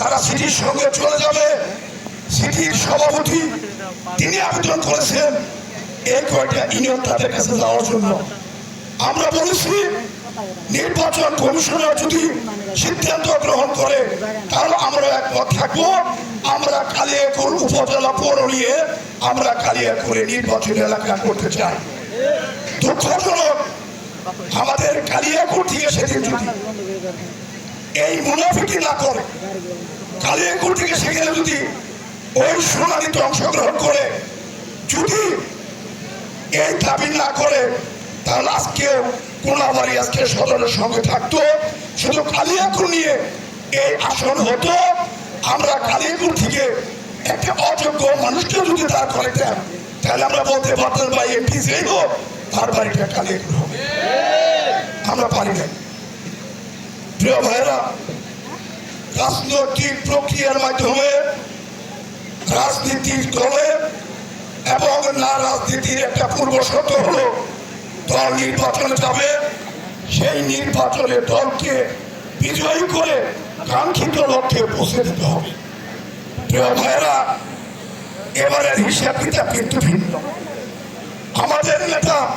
তারা সিটির সঙ্গে চলে যাবে। সিটির সভাপতি তিনি আবেদন করেছেন এই কয়টা ইউনিয়ন তাদের কাছে যাওয়ার জন্য। আমরা বলেছি নির্বাচন কমিশনার যদি সিদ্ধান্ত গ্রহণ করে তাহলে আমরা একমত থাকবো। আমরা কালিয়াকৈর উপজেলা পৌর নিয়ে আমরা কালিয়াকৈরে নির্বাচনী এলাকা করতে চাই। দুঃখজনক আমাদের কালিয়াকৈর থেকে সেদিন যদি এই মুনাফিকি না করে, কালিয়াকৈর থেকে সেখানে যদি ওই শুনানিতে অংশগ্রহণ করে যদি এই দাবি না করে তাহলে আজকেও কোনাবাড়ি আজকে সদরের সঙ্গে থাকতো। শুধু কালিয়াকৈর নিয়ে এই আসন হতো। আমরা কালিয়াকৈর থেকে একটা অযোগ্য মানুষকে যদি দাঁড় করাইতাম তাহলে আমরা বলতে পারতাম ভাই এমপি যেই হোক তার বাড়িটা কালিয়াকৈর হবে। আমরা পারি না। প্রিয় ভাইয়েরা, রাজনৈতিক প্রক্রিয়ার মাধ্যমে রাজনীতির দলে এবং না রাজনীতির একটা পূর্ব শর্ত হলো দল নির্বাচনে যাবে, সেই নির্বাচনে দলকে বিজয়ী করে কাঙ্ক্ষিত লক্ষ্যে পৌঁছে দিতে হবে। প্রিয় ভাইয়েরা, এবারের হিসাব কিতাব কিন্তু ভিন্ন। আমাদের নেতা